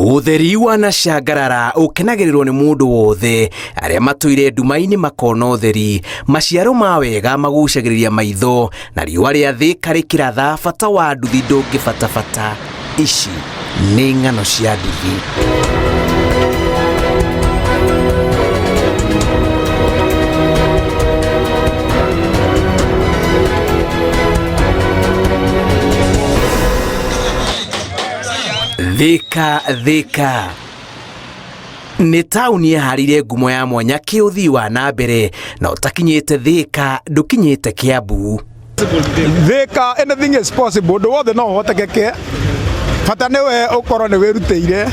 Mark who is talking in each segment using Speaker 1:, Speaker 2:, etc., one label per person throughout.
Speaker 1: Utheri wa nacangarara ukenagirirwo ni mundu wothe aria matuire ndumaini makona utheri maciaro ma wega magucagiriria maitho na riua ria Thika rikiratha bata wa nduthi ndungibatabata. Ici ni ng'ano cia nduthi. Thika ni tauni yaharire ngumo ya mwanya kiuthii wa na mbere na utakinyite Thika ndukinyite Kiambu.
Speaker 2: Thika, anything is possible. Ndu wothe no hotekeke bata niwe ukorwo ni wirutire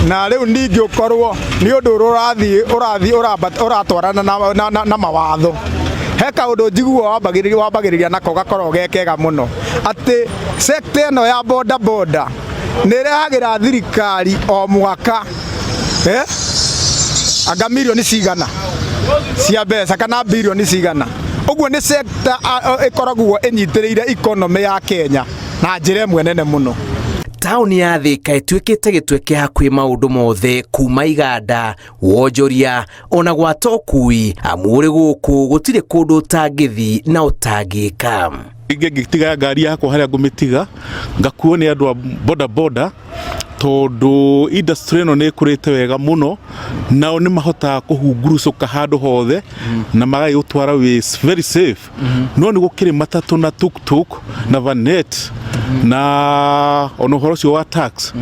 Speaker 2: na riu ningi ukorwo ni undu urathi uratwarana na mawatho. He kaundu njiguo wambagiriria nako gakorwo gekega muno ati sector eno ya boda nirehagira thirikari o mwaka anga milioni cigana cia mbeca kana bilioni cigana. Uguo ni sector ikoragwo inyitiriire economy ya Kenya na njira imwe nene muno.
Speaker 1: Tauni ya Thika ituikite gitweke hakwi maundu mothe kuma iganda wonjoria ona gwata Ũkuui amuri guku gutire kundu utangithi na utangika.
Speaker 3: Ngitiga ngari yakwa haria ngumitiga ngakuo ni andu a boda tondu industry eno ni kurite wega muno nao ni mahota kuhungurucuka handu hothe na magai gutwara ways very safe. No ni gukire matatu na tuk na vanet na ono cio wa tax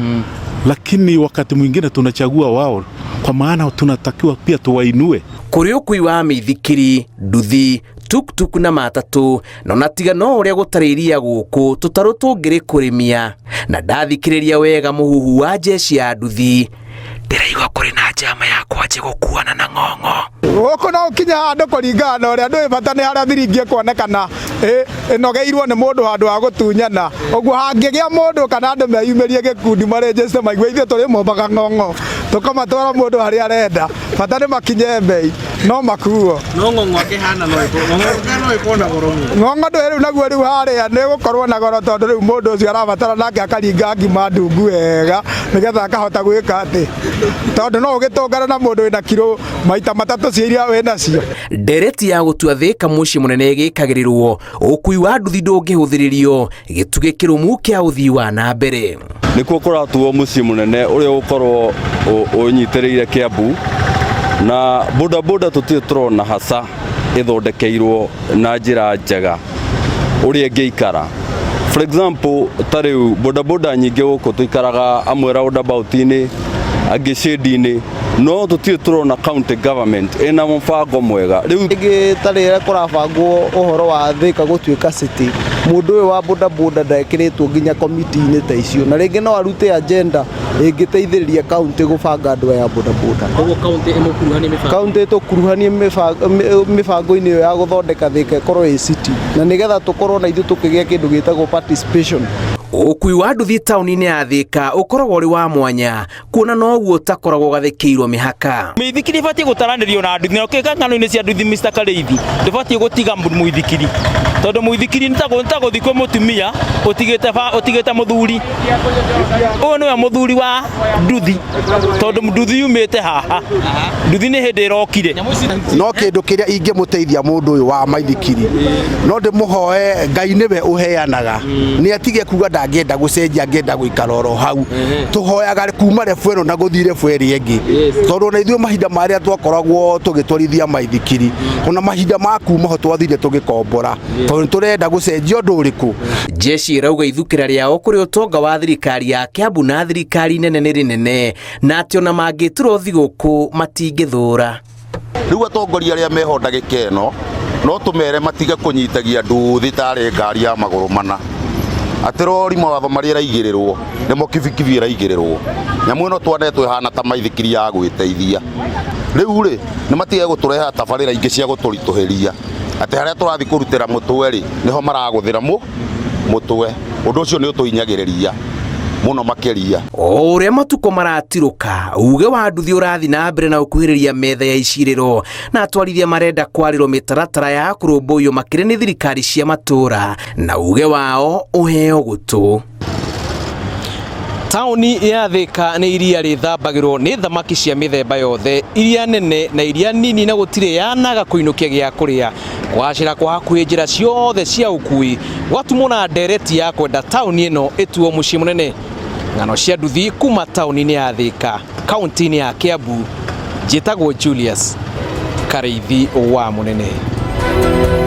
Speaker 3: lakini wakati mwingine tunachagua wao kwa maana tunatakiwa pia tuwainue.
Speaker 1: Kuri Ũkuui wa mithikiri nduthi tuk na matatu na tiga no uria gutariria guku tutaru tungiri kurimia na ndathikiriria wega muhuhu wa jeshi ya nduthi ndiraigwa kuri na njama ya kwanje gukuana na ng'ong'o
Speaker 2: guku no kinya handu kuringana uria ndu bata ni haria thiringie kuonekana inogeirwo ni mundu handu ha gutunyana. Uguo hangigia mundu kana andu meyumirie gikundi marejeste maigwe ithe turi mombaga ng'ong'o tukamatwara mundu haria arenda bata ni makinye mbei no makuo
Speaker 4: no ng'ong'o akihana no ikona goro
Speaker 2: ng'ong'o ndu riu naguo riu haria ni gukorwo na goro tondu riu mundu ucio arabatara nake akaringa ngima ndungu wega nigetha akahota gwika ati tondu no ugitongana na mundu wina kilo maita matatu ciria wena cio.
Speaker 1: Ndereti ya gutua Thika muci munene gikagirirwo Ũkuui wa nduthi ndungihudhiririo gituge kirumu kia uthii wa na mbere
Speaker 5: nikuo kuratuo muci munene uria ukorwo unyitiriire Kiambu na boda tutie turona hasa ithondekeirwo na njira njega uria ngeikara. For example, tariu boda nyingi guku tuikaraga amwe roundabout ini angi shade-ini no tutie turona county government ina mfango mwega riu
Speaker 6: ingi tarire kurabangwo uhoro wa Thika gutuika city mundu uyu wa boda ndakiritwo nginya committee-ini ta icio na ringi no arute agenda ingiteithiriria county gubanga andu ya boda.
Speaker 4: Uguo
Speaker 6: county tukuruhanie mibango-ini yo ya guthondeka Thika ikorwo i city na nigetha tukorwo na ithu tukigia kindu gitagwo participation.
Speaker 1: Ũkuui wa nduthi tauni-ini ya Thika ukoragwo uri wa mwanya kuona no guo takoragwo gathikirwo mihaka.
Speaker 7: Mithikiri batie gutaranirio na nduthi no kika ng'ano-ini cia nduthi Mr. Kareithi ndibatie gutiga muithikiri tondu muithikiri nitaguthikwo mutumia utigite muthuri uyu niwe muthuri wa nduthi tondu nduthi yumite haha nduthi ni hindi irokire
Speaker 8: no kindu kiria ingimuteithia mundu uyu wa maithikiri no ndimuhoe Ngai niwe uheanaga ni atige kuga ndangenda gucenjia ngenda guikara oro hau tuhoyaga kuma refu eno na guthire fweri engi tondu na ithuĩ mahinda maria twakoragwo tugitwarithia maithikiri ona mahinda ma kuma ho twathire tugikombora tondu turenda gucenjia undu uriku.
Speaker 1: Jeshi irauga ithukira riao kuri utonga wa thirikari ya Kiambu na thirikari nene ni rinene na ati ona mangiturwo thiguku matingithura.
Speaker 9: Riu atongoria aria meho ndagika eno no tumere matige kunyitagia nduthi tari ngari ya maguru mana atirori mawatho maria raigirirwo nimo kibikibi raigirirwo nyamu ino twanetwo ihana ta maithikiri ya gwiteithia riu ri ni matige gutureha tabarira ingi cia guturituhiria ati haria turathi kurutira mutwe ri niho maraguthira mutwe undu ucio ni utuinyagiriria muno makiria.
Speaker 1: Uria matuko maratiruka uge wa nduthi urathi na mbere na ukuhiriria metha ya iciriro na atwarithia marenda kwarirwo mitaratara ya kurumbuyo makire ni thirikari cia matura na uge wao uheo gutu. Tauni ya Thika nĩ iria rĩthambagĩrwo nĩ thamaki cia mĩthemba yothe, iria nene na iria nini, na gũtirĩ yanaga kũinũkia gĩa kũrĩa. Kwacĩra kwa hakuhĩ njĩra ciothe cia ũkui gwatumwo na ndereti ya kwenda tauni ĩno ĩtuo mũciĩ mũnene. Ng'ano cia nduthi kuma tauni-inĩ ya Thika, kaunti-inĩ ya Kiambu. Njĩtagwo Julius Karĩithi wa Mũnene.